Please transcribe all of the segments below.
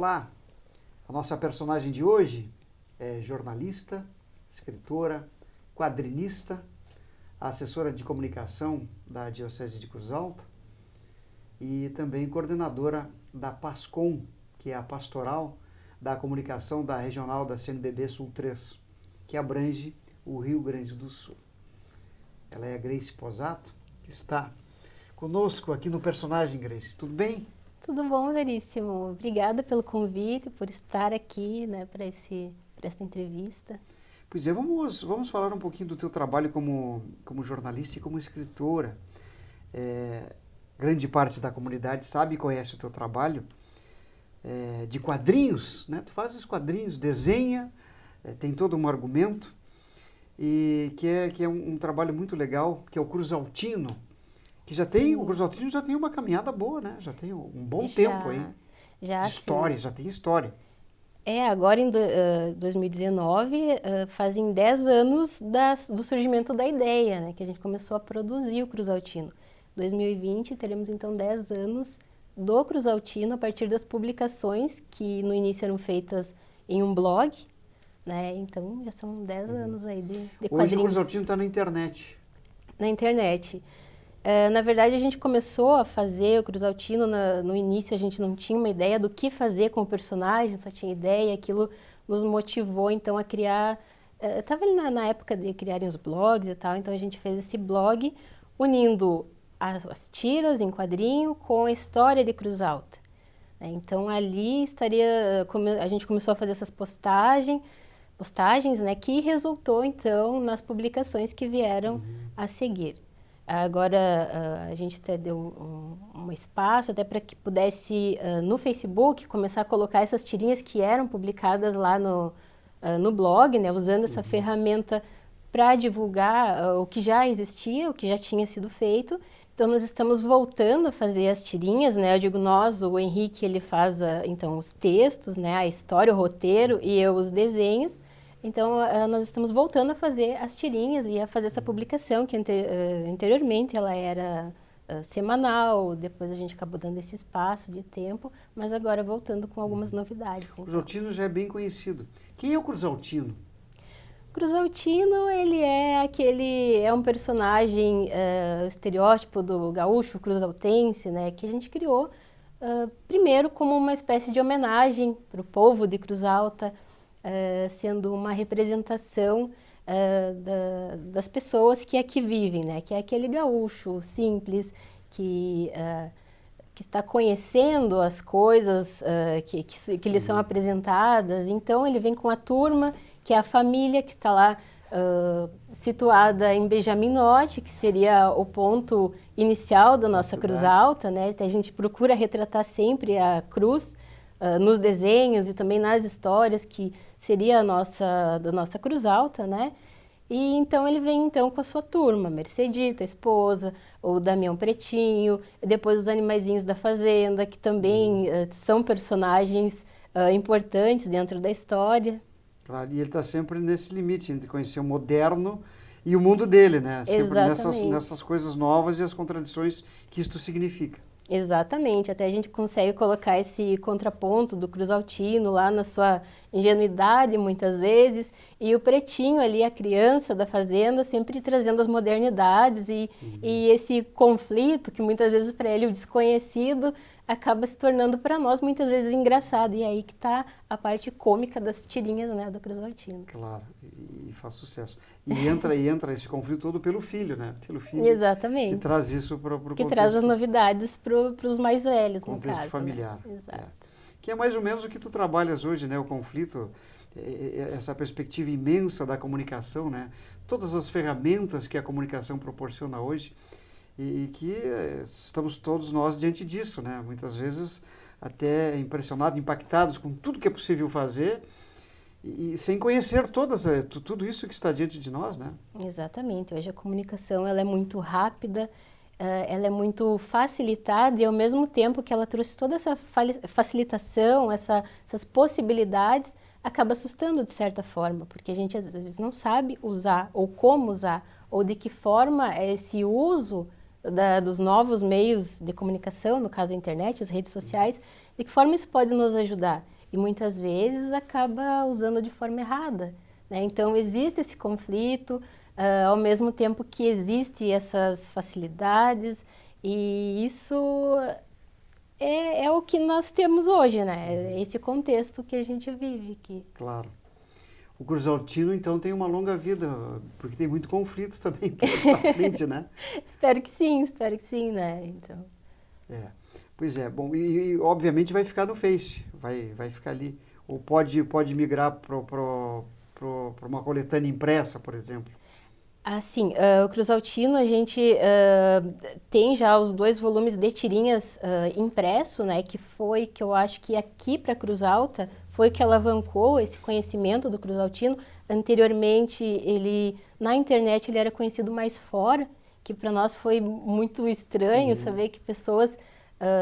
lá. A nossa personagem de hoje é jornalista, escritora, quadrinista, assessora de comunicação da Diocese de Cruz Alta e também coordenadora da PASCOM, que é a Pastoral da Comunicação da Regional da CNBB Sul 3, que abrange o Rio Grande do Sul. Ela é a Grace Posato, que está conosco aqui no personagem, Grace. Tudo bem? Tudo bom, Veríssimo. Obrigada pelo convite, por estar aqui, né, para esta entrevista. Pois é, vamos falar um pouquinho do teu trabalho como jornalista e como escritora. Grande parte da comunidade sabe e conhece o teu trabalho de quadrinhos, né? Tu fazes quadrinhos, desenha, tem todo um argumento, e que é um trabalho muito legal, que é o Cruzaltino, que o Cruzaltino já tem uma caminhada boa, né? Já tem um bom tempo aí. Já, de história, já tem história. Agora em 2019, fazem 10 anos do surgimento da ideia, né? Que a gente começou a produzir o Cruzaltino. 2020 teremos então 10 anos do Cruzaltino a partir das publicações que no início eram feitas em um blog, né? Então já são 10 anos aí de quadrinhos. Hoje o Cruzaltino está na internet. Na internet. Na verdade, a gente começou a fazer o Cruzaltino, no início a gente não tinha uma ideia do que fazer com o personagem, só tinha ideia, aquilo nos motivou então a criar, estava ali na época de criarem os blogs e tal, então a gente fez esse blog unindo as tiras em quadrinho com a história de Cruz Alta. Então ali a gente começou a fazer essas postagens, né, que resultou então nas publicações que vieram a seguir. Agora a gente até deu um espaço até para que pudesse no Facebook começar a colocar essas tirinhas que eram publicadas lá no blog, né, usando essa ferramenta para divulgar o que já existia, o que já tinha sido feito. Então nós estamos voltando a fazer as tirinhas, né? Eu digo nós, o Henrique ele faz então os textos, né, a história, o roteiro e eu os desenhos. Então, nós estamos voltando a fazer as tirinhas e a fazer essa publicação, que anteriormente ela era semanal, depois a gente acabou dando esse espaço de tempo, mas agora voltando com algumas novidades. O Cruzaltino já é bem conhecido. Quem é o Cruzaltino? Cruzaltino, ele é um personagem, o estereótipo do gaúcho cruzaltense, né, que a gente criou primeiro como uma espécie de homenagem para o povo de Cruz Alta, sendo uma representação das pessoas que aqui vivem, né? Que é aquele gaúcho simples que está conhecendo as coisas que lhe são apresentadas. Então ele vem com a turma, que é a família que está lá situada em Benjamin Norte, que seria o ponto inicial da nossa Cruz Alta, né? A gente procura retratar sempre a cruz nos desenhos e também nas histórias, que seria da nossa Cruz Alta, né? E então ele vem então com a sua turma, Mercedita, a esposa, o Damião Pretinho, depois os animaizinhos da fazenda, que também são personagens importantes dentro da história. Claro, e ele está sempre nesse limite entre conhecer o moderno e o mundo dele, né? Sempre nessas coisas novas e as contradições que isto significa. Exatamente, até a gente consegue colocar esse contraponto do Cruzaltino lá na sua ingenuidade muitas vezes, e o Pretinho ali, a criança da fazenda, sempre trazendo as modernidades e esse conflito que muitas vezes para ele o desconhecido acaba se tornando para nós muitas vezes engraçado, e aí que está a parte cômica das tirinhas, né, do Cruzaltino. Claro, e faz sucesso. E entra esse conflito todo pelo filho, né? Pelo filho. Exatamente. Que traz isso para o contexto. Que traz as novidades para os mais velhos, no caso. Contexto familiar. Né? Exato. Que é mais ou menos o que tu trabalhas hoje, né? O conflito, essa perspectiva imensa da comunicação, né? Todas as ferramentas que a comunicação proporciona hoje e que estamos todos nós diante disso, né? Muitas vezes até impressionados, impactados com tudo que é possível fazer e sem conhecer tudo isso que está diante de nós, né? Exatamente. Hoje a comunicação ela é muito rápida, ela é muito facilitada e ao mesmo tempo que ela trouxe toda essa facilitação, essas possibilidades, acaba assustando de certa forma, porque a gente às vezes não sabe usar ou como usar, ou de que forma esse uso dos novos meios de comunicação, no caso a internet, as redes sociais, de que forma isso pode nos ajudar. e muitas vezes acaba usando de forma errada, né? Então existe esse conflito, ao mesmo tempo que existe essas facilidades, e isso é o que nós temos hoje, né? Esse contexto que a gente vive aqui. Claro. O Cruzaltino, então, tem uma longa vida, porque tem muito conflito também pela frente, né? Espero que sim, né? Então... Pois é. Bom, e obviamente vai ficar no Face, vai ficar ali. Ou pode migrar para uma coletânea impressa, por exemplo. Assim, o Cruzaltino, a gente tem já os 2 volumes de tirinhas impresso, né? Que eu acho que aqui para Cruz Alta foi que alavancou esse conhecimento do Cruzaltino. Anteriormente, na internet ele era conhecido mais fora, que para nós foi muito estranho saber que pessoas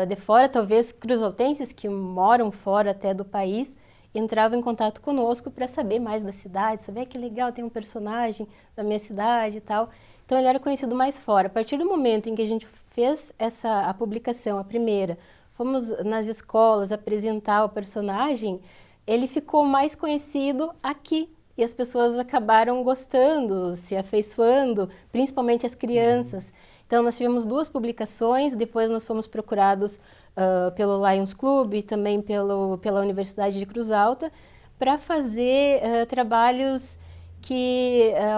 de fora, talvez cruzaltenses que moram fora até do país, entrava em contato conosco para saber mais da cidade, saber que legal, tem um personagem da minha cidade e tal. Então ele era conhecido mais fora. A partir do momento em que a gente fez a publicação, a primeira, fomos nas escolas apresentar o personagem, ele ficou mais conhecido aqui. E as pessoas acabaram gostando, se afeiçoando, principalmente as crianças. Então nós tivemos 2 publicações, depois nós fomos procurados pelo Lions Club e também pela Universidade de Cruz Alta para fazer trabalhos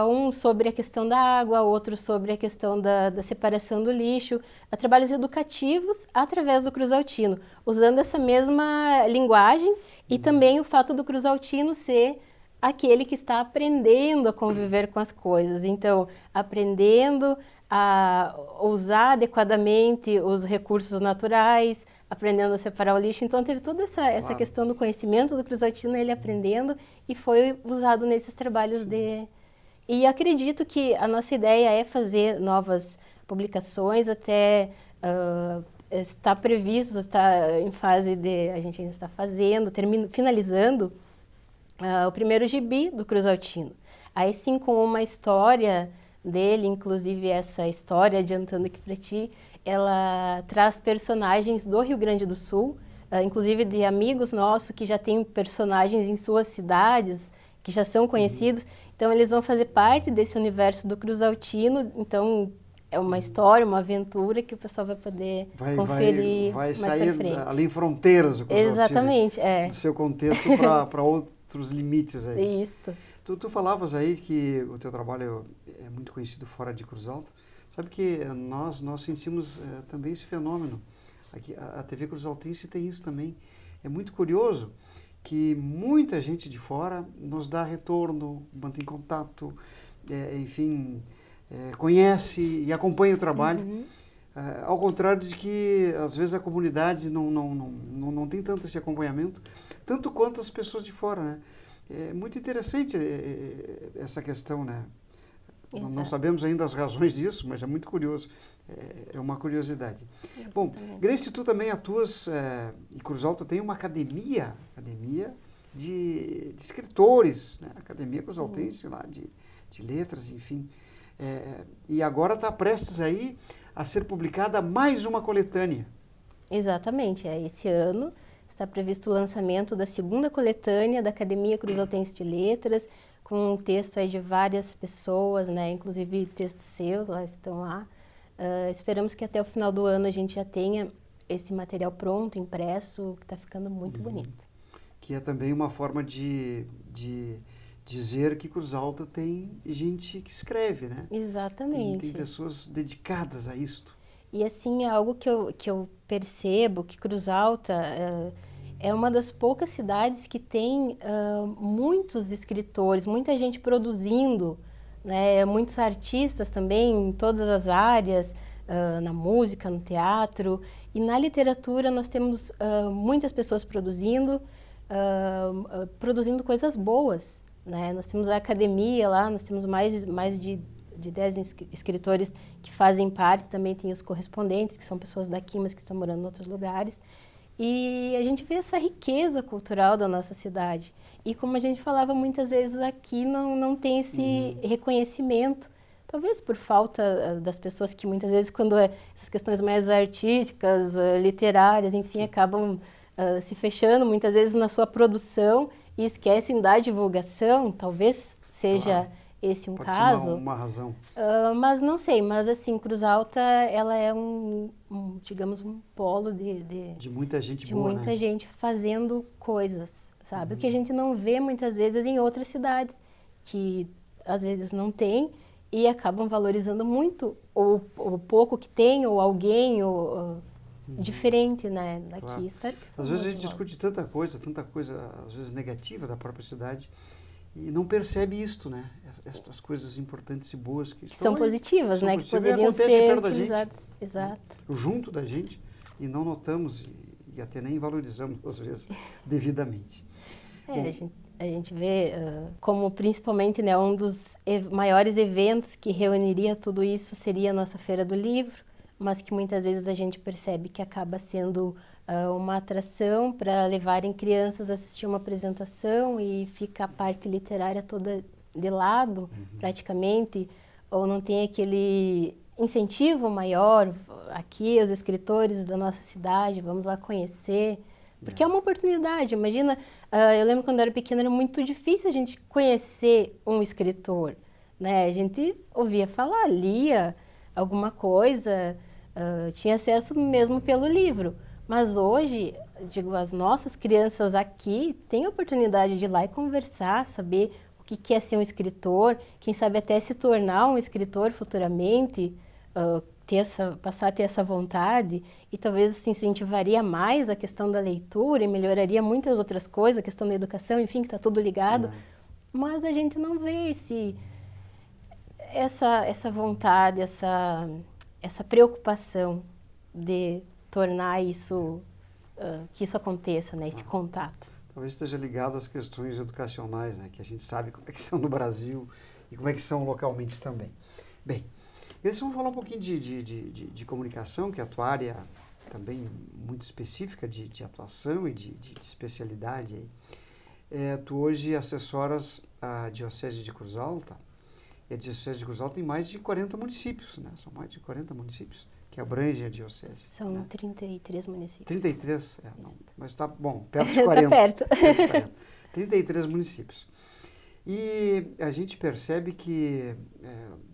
um sobre a questão da água, outro sobre a questão da separação do lixo, trabalhos educativos através do Cruzaltino, usando essa mesma linguagem e também o fato do Cruzaltino ser aquele que está aprendendo a conviver com as coisas. Então, aprendendo a usar adequadamente os recursos naturais, aprendendo a separar o lixo. Então, teve toda essa questão do conhecimento do Cruzaltino, ele aprendendo, e foi usado nesses trabalhos E acredito que a nossa ideia é fazer novas publicações, até está previsto, está em fase a gente ainda está fazendo, finalizando o primeiro gibi do Cruzaltino. Aí sim, com uma história dele, inclusive essa história, adiantando aqui para ti, ela traz personagens do Rio Grande do Sul, inclusive de amigos nossos que já têm personagens em suas cidades, que já são conhecidos. Então eles vão fazer parte desse universo do Cruzaltino. Então é uma história, uma aventura que o pessoal vai poder conferir vai mais sair pra frente. Além fronteiras do Cruzaltino. Exatamente, do seu contexto para outros limites aí. Isso. Tu falavas aí que o teu trabalho é muito conhecido fora de Cruz Alta. Sabe que nós sentimos também esse fenômeno. Aqui, a TV Cruzaltense tem isso também. É muito curioso que muita gente de fora nos dá retorno, mantém contato, enfim, conhece e acompanha o trabalho. Ao contrário de que, às vezes, a comunidade não tem tanto esse acompanhamento, tanto quanto as pessoas de fora, né? É muito interessante essa questão, né? Não sabemos ainda as razões disso, mas é muito curioso. É uma curiosidade. Exatamente. Bom, Grace, tu também atuas, e Cruz Alta tem uma academia de escritores, né? Academia Cruzaltense lá, de letras, enfim. E agora está prestes aí a ser publicada mais uma coletânea. Exatamente. Esse ano está previsto o lançamento da 2ª coletânea da Academia Cruzaltense de Letras, com um texto aí de várias pessoas, né? Inclusive textos seus, estão lá. Esperamos que até o final do ano a gente já tenha esse material pronto, impresso, que está ficando muito bonito. Que é também uma forma de dizer que Cruz Alta tem gente que escreve, né? Exatamente. Tem pessoas dedicadas a isto. E assim, é algo que eu percebo, que Cruz Alta é uma das poucas cidades que tem muitos escritores, muita gente produzindo, né? Muitos artistas também em todas as áreas, na música, no teatro. E na literatura nós temos muitas pessoas produzindo coisas boas, né? Nós temos a academia lá, nós temos mais de 10 escritores que fazem parte, também tem os correspondentes, que são pessoas daqui, mas que estão morando em outros lugares. E a gente vê essa riqueza cultural da nossa cidade. E como a gente falava muitas vezes aqui, não tem esse reconhecimento. Talvez por falta das pessoas que muitas vezes, quando essas questões mais artísticas, literárias, enfim, acabam se fechando muitas vezes na sua produção e esquecem da divulgação, talvez seja esse um Pode caso. ser uma razão. Mas não sei, mas assim, Cruz Alta, ela é digamos, um polo de muita gente de boa, muita né? gente fazendo coisas, sabe? O que a gente não vê muitas vezes em outras cidades, que às vezes não tem e acabam valorizando muito o pouco que tem, ou alguém, ou diferente, né, daqui. Claro. Espero que Às vezes a gente discute tanta coisa, às vezes negativa da própria cidade, e não percebe isto, né? Estas coisas importantes e boas que estão são aí, positivas, são né? positivas, Que poderiam ser perto da gente, utilizadas. Exato. junto da gente, e não notamos e até nem valorizamos, às vezes, devidamente. Bom, A gente vê como principalmente, né, um dos maiores eventos que reuniria tudo isso seria a nossa Feira do Livro, mas que muitas vezes a gente percebe que acaba sendo uma atração para levarem crianças a assistir uma apresentação e fica a parte literária toda de lado, praticamente, ou não tem aquele incentivo maior. Aqui, os escritores da nossa cidade, vamos lá conhecer, porque é uma oportunidade. Imagina, eu lembro quando eu era pequena, era muito difícil a gente conhecer um escritor, né? A gente ouvia falar, lia alguma coisa, tinha acesso mesmo pelo livro. Mas hoje, digo, as nossas crianças aqui têm a oportunidade de ir lá e conversar, saber o que é ser um escritor, quem sabe até se tornar um escritor futuramente, passar a ter essa vontade, e talvez se incentivaria mais a questão da leitura e melhoraria muitas outras coisas, a questão da educação, enfim, que está tudo ligado. Mas a gente não vê essa vontade, essa preocupação de tornar isso, que isso aconteça, né, esse contato. Talvez esteja ligado às questões educacionais, né, que a gente sabe como é que são no Brasil e como é que são localmente também. Bem, eles vão falar um pouquinho de comunicação, que é a tua área também muito específica de atuação e de especialidade. Tu hoje assessoras a Diocese de Cruz Alta, e a Diocese de Cruz Alta tem mais de 40 municípios, né? São mais de 40 municípios que abrangem a Diocese. São, né? 33 municípios. 33? Não, mas está bom, perto de 40. Está perto. Perto de 40. 33 municípios. E a gente percebe que,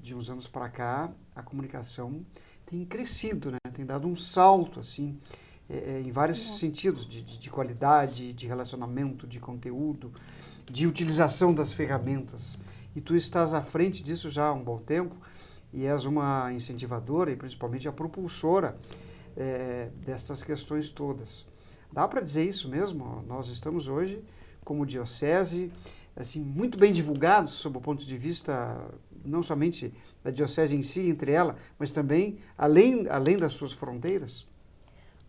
de uns anos para cá, a comunicação tem crescido, né? Tem dado um salto, assim, em vários sentidos, de qualidade, de relacionamento, de conteúdo, de utilização das ferramentas. E tu estás à frente disso já há um bom tempo e és uma incentivadora e principalmente a propulsora dessas questões todas. Dá para dizer isso mesmo? Nós estamos hoje, como diocese, assim, muito bem divulgados sob o ponto de vista não somente da diocese em si, entre ela, mas também além das suas fronteiras?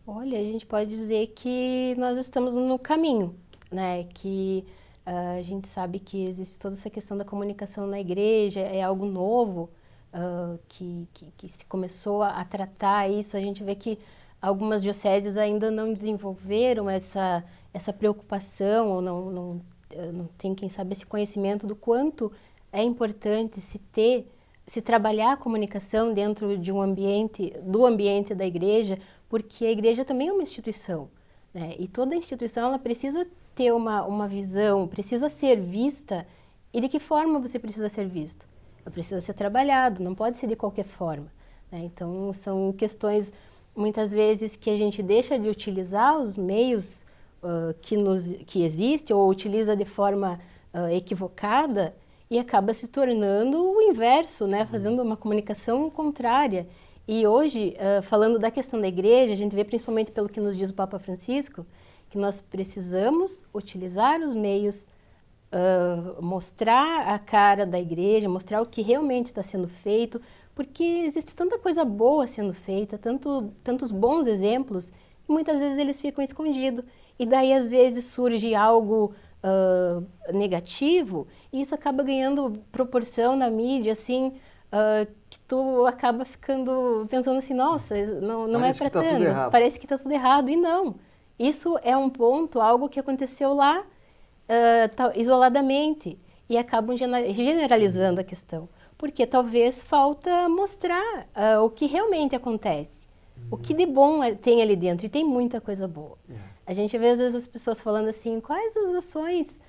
Olha, a gente pode dizer que nós estamos no caminho, né? Que a gente sabe que existe toda essa questão da comunicação na igreja, é algo novo, que se começou a tratar isso. A gente vê que algumas dioceses ainda não desenvolveram essa preocupação, ou não tem, quem sabe, esse conhecimento do quanto é importante se trabalhar a comunicação dentro de um ambiente, do ambiente da igreja, porque a igreja também é uma instituição, né? E toda instituição, ela precisa ter uma visão, precisa ser vista. E de que forma você precisa ser visto? Ela precisa ser trabalhado, não pode ser de qualquer forma, né? Então, são questões, muitas vezes, que a gente deixa de utilizar os meios que existem, ou utiliza de forma equivocada, e acaba se tornando o inverso, né? Fazendo uma comunicação contrária. E hoje, falando da questão da igreja, a gente vê, principalmente pelo que nos diz o Papa Francisco, que nós precisamos utilizar os meios, mostrar a cara da igreja, mostrar o que realmente está sendo feito, porque existe tanta coisa boa sendo feita, tantos bons exemplos, e muitas vezes eles ficam escondidos. E daí, às vezes, surge algo negativo, e isso acaba ganhando proporção na mídia, assim, que tu acaba ficando pensando assim, nossa, não é para tanto, parece que está tudo errado. E não, isso é um ponto, algo que aconteceu lá isoladamente, e acabam generalizando a questão, porque talvez falta mostrar o que realmente acontece, o que de bom tem ali dentro, e tem muita coisa boa. A gente vê às vezes as pessoas falando assim, quais as ações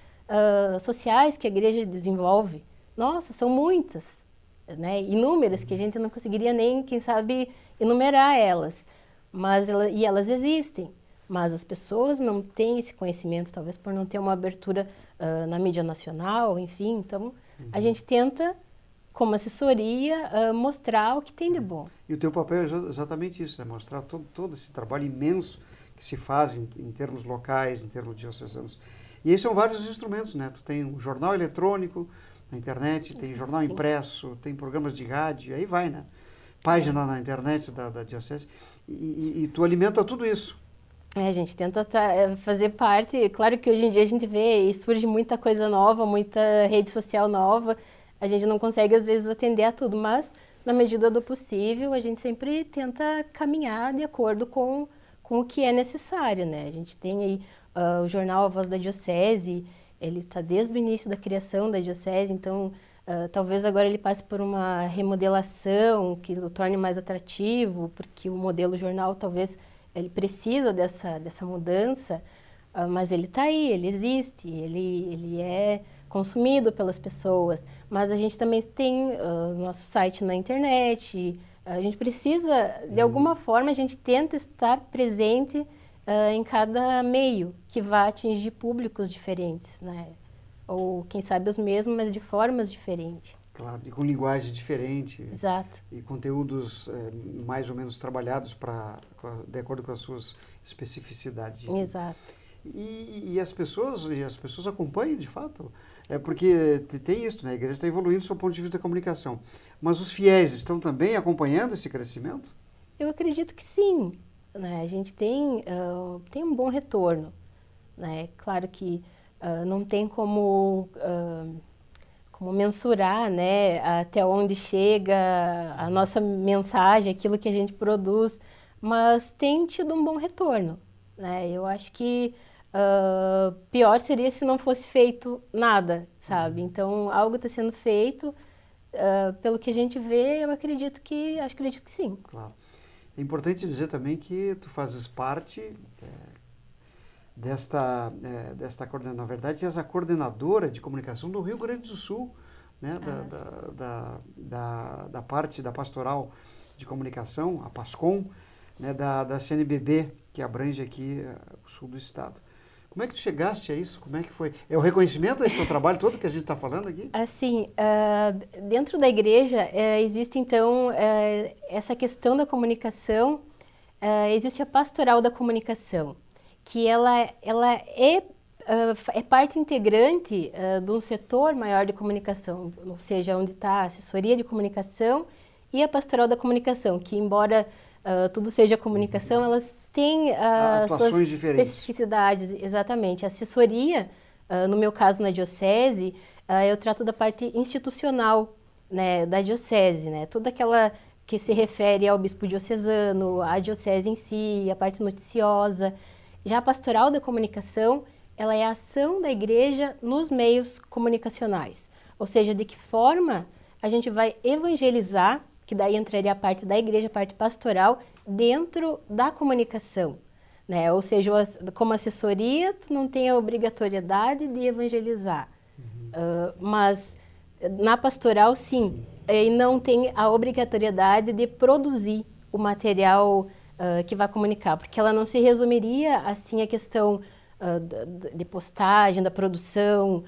sociais que a igreja desenvolve? Nossa, são muitas, né? Inúmeras, que a gente não conseguiria nem, quem sabe, enumerar elas. E elas existem, mas as pessoas não têm esse conhecimento, talvez por não ter uma abertura na mídia nacional, enfim. Então, a gente tenta, como assessoria, mostrar o que tem de bom. E o teu papel é exatamente isso, né? Mostrar todo esse trabalho imenso que se faz em termos locais, em termos diocesanos. E esses são vários instrumentos, né? Tu tem um jornal eletrônico na internet, tem jornal impresso, tem programas de rádio, aí vai, né? Página na internet da diocese, e tu alimenta tudo isso. A gente tenta fazer parte, claro que hoje em dia a gente vê e surge muita coisa nova, muita rede social nova, a gente não consegue às vezes atender a tudo, mas na medida do possível a gente sempre tenta caminhar de acordo com o que é necessário, né? A gente tem aí o jornal A Voz da Diocese, ele está desde o início da criação da diocese, então talvez agora ele passe por uma remodelação que o torne mais atrativo, porque o modelo jornal talvez ele precisa dessa mudança, mas ele está aí, ele existe, ele é consumido pelas pessoas. Mas a gente também tem nosso site na internet, a gente precisa, de alguma forma, a gente tenta estar presente em cada meio que vá atingir públicos diferentes, né? Ou, quem sabe, os mesmos, mas de formas diferentes. Claro, e com linguagem diferente. Exato. E conteúdos mais ou menos trabalhados de acordo com as suas especificidades. Enfim. Exato. E as pessoas acompanham, de fato. Porque tem isso, né? A igreja está evoluindo do seu ponto de vista da comunicação. Mas os fiéis estão também acompanhando esse crescimento? Eu acredito que sim. Né? A gente tem um bom retorno. Né? Claro que não tem como mensurar, né, até onde chega a nossa mensagem, aquilo que a gente produz, mas tem tido um bom retorno. Né? Eu acho que pior seria se não fosse feito nada, sabe? Então, algo está sendo feito, pelo que a gente vê, eu acredito que sim. Claro. É importante dizer também que tu fazes parte desta coordenação. Na verdade, és a coordenadora de comunicação do Rio Grande do Sul, né? Da parte da pastoral de comunicação, a PASCOM, né? Da CNBB, que abrange aqui o sul do estado. Como é que tu chegaste a isso? Como é que foi? É o reconhecimento desse teu trabalho todo que a gente está falando aqui? Assim, dentro da igreja existe então essa questão da comunicação, existe a pastoral da comunicação, que ela é parte integrante de um setor maior de comunicação, ou seja, onde está a assessoria de comunicação e a pastoral da comunicação, que embora tudo seja comunicação, elas têm suas especificidades, exatamente. A assessoria, no meu caso na diocese, eu trato da parte institucional, né, da diocese, né, toda aquela que se refere ao bispo diocesano, à diocese em si, a parte noticiosa. Já a pastoral da comunicação, ela é a ação da igreja nos meios comunicacionais, ou seja, de que forma a gente vai evangelizar, que daí entraria a parte da igreja, a parte pastoral, dentro da comunicação, né? Ou seja, como assessoria, tu não tem a obrigatoriedade de evangelizar, mas na pastoral, sim, e não tem a obrigatoriedade de produzir o material que vai comunicar, porque ela não se resumiria, assim, a questão de postagem, da produção,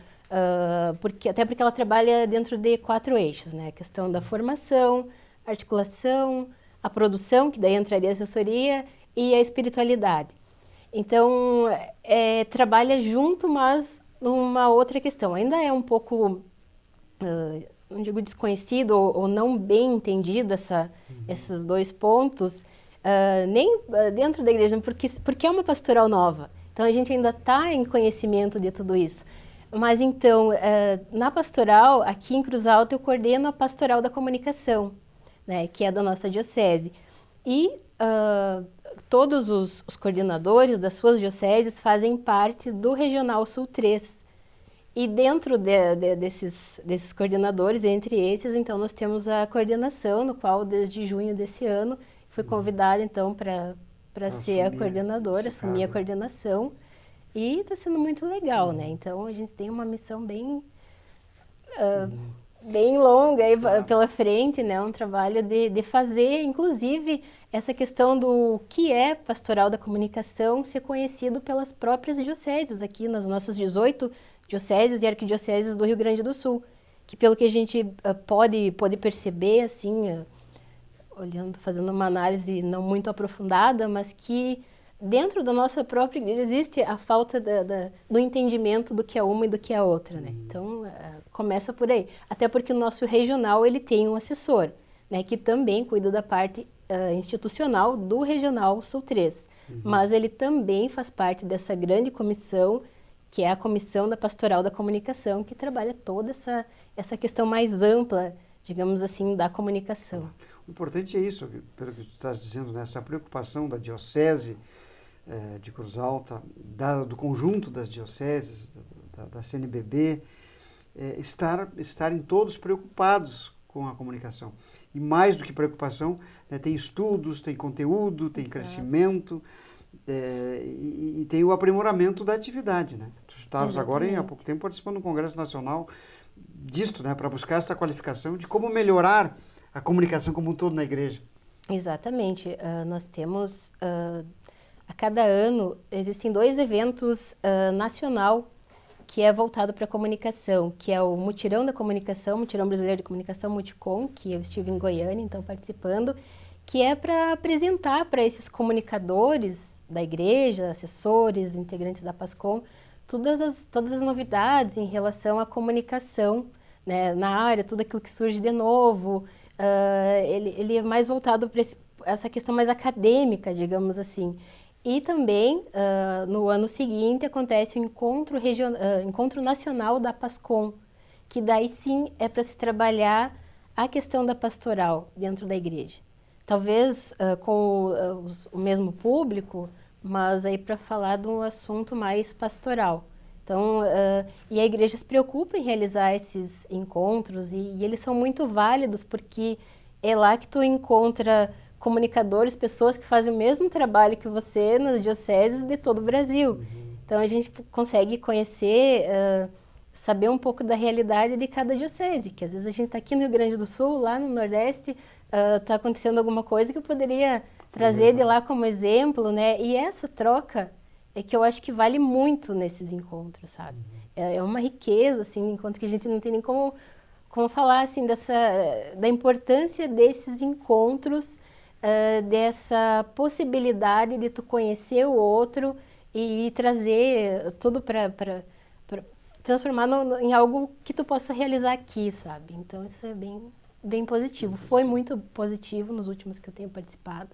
até porque ela trabalha dentro de 4 eixos, né? A questão da formação, articulação, a produção, que daí entraria a assessoria, e a espiritualidade. Então, trabalha junto, mas numa outra questão. Ainda é um pouco, não digo desconhecido ou não bem entendido esses 2 pontos, nem dentro da igreja, porque é uma pastoral nova. Então, a gente ainda está em conhecimento de tudo isso. Mas, então, na pastoral, aqui em Cruz Alta, eu coordeno a pastoral da comunicação, né, que é da nossa diocese. E todos os coordenadores das suas dioceses fazem parte do Regional Sul 3. E dentro desses coordenadores, entre esses, então, nós temos a coordenação, no qual, desde junho desse ano, fui convidada, então, para para ser a coordenadora, assumir a coordenação. E está sendo muito legal, né? Então, a gente tem uma missão bem longa aí pela frente, né? Um trabalho de fazer, inclusive, essa questão do que é pastoral da comunicação ser conhecido pelas próprias dioceses aqui, nas nossas 18 dioceses e arquidioceses do Rio Grande do Sul, que pelo que a gente pode perceber, assim, olhando, fazendo uma análise não muito aprofundada, mas que dentro da nossa própria igreja existe a falta do entendimento do que é uma e do que é a outra, né? Então, começa por aí. Até porque o nosso regional, ele tem um assessor, né? Que também cuida da parte institucional do Regional Sul 3. Mas ele também faz parte dessa grande comissão, que é a Comissão da Pastoral da Comunicação, que trabalha toda essa questão mais ampla, digamos assim, da comunicação. O importante é isso, pelo que tu estás dizendo, né? Essa preocupação da diocese de Cruz Alta, do conjunto das dioceses, da CNBB, estarem todos preocupados com a comunicação. E mais do que preocupação, né, tem estudos, tem conteúdo, tem crescimento e tem o aprimoramento da atividade, né? Tu estavas agora, há pouco tempo, participando do Congresso Nacional disto, né, para buscar essa qualificação de como melhorar a comunicação como um todo na igreja. Exatamente. Nós temos, a cada ano, existem 2 eventos nacional que é voltado para a comunicação, que é o Mutirão da Comunicação, Mutirão Brasileiro de Comunicação, Muticom, que eu estive em Goiânia, então, participando, que é para apresentar para esses comunicadores da igreja, assessores, integrantes da PASCOM, todas as novidades em relação à comunicação, né, na área, tudo aquilo que surge de novo. Ele é mais voltado para essa questão mais acadêmica, digamos assim. E também, no ano seguinte, acontece o Encontro Nacional da PASCOM, que daí sim é para se trabalhar a questão da pastoral dentro da igreja. Talvez com o mesmo público, mas aí para falar de um assunto mais pastoral. Então, e a igreja se preocupa em realizar esses encontros e eles são muito válidos porque é lá que tu encontra comunicadores, pessoas que fazem o mesmo trabalho que você nas dioceses de todo o Brasil. Então, a gente consegue conhecer, saber um pouco da realidade de cada diocese, que às vezes a gente está aqui no Rio Grande do Sul, lá no Nordeste, está acontecendo alguma coisa que eu poderia trazer de lá como exemplo, né? E essa troca é que eu acho que vale muito nesses encontros, sabe? É uma riqueza, assim, enquanto que a gente não tem nem como falar, assim, da importância desses encontros, dessa possibilidade de tu conhecer o outro e trazer tudo para transformar em algo que tu possa realizar aqui, sabe? Então, isso é bem positivo. Foi muito positivo nos últimos que eu tenho participado.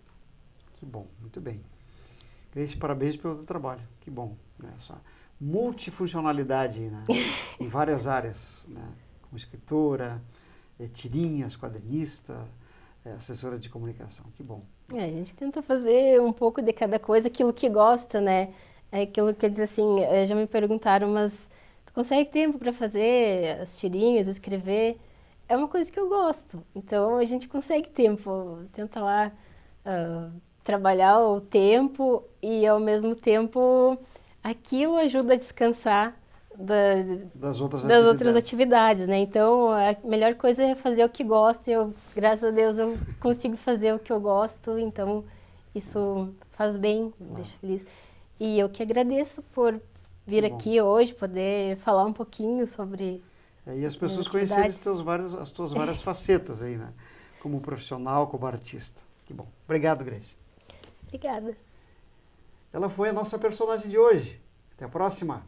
Que bom, muito bem. Grace, parabéns pelo teu trabalho. Que bom, né? Essa multifuncionalidade, né? Em várias áreas, né? Como escritora, tirinhas, quadrinista, assessora de comunicação. Que bom. A gente tenta fazer um pouco de cada coisa, aquilo que gosta, né? É aquilo que eu diz assim, já me perguntaram, mas tu consegue tempo para fazer as tirinhas, escrever? É uma coisa que eu gosto. Então, a gente consegue tempo. Tenta lá trabalhar o tempo e, ao mesmo tempo, aquilo ajuda a descansar das outras atividades, né? Então, a melhor coisa é fazer o que gosta. Graças a Deus, eu consigo fazer o que eu gosto. Então, isso faz bem, me deixa feliz. E eu que agradeço por vir aqui hoje, poder falar um pouquinho sobre e as pessoas conhecerem as tuas várias facetas aí, né? Como profissional, como artista. Que bom. Obrigado, Grace. Obrigada. Ela foi a nossa personagem de hoje. Até a próxima.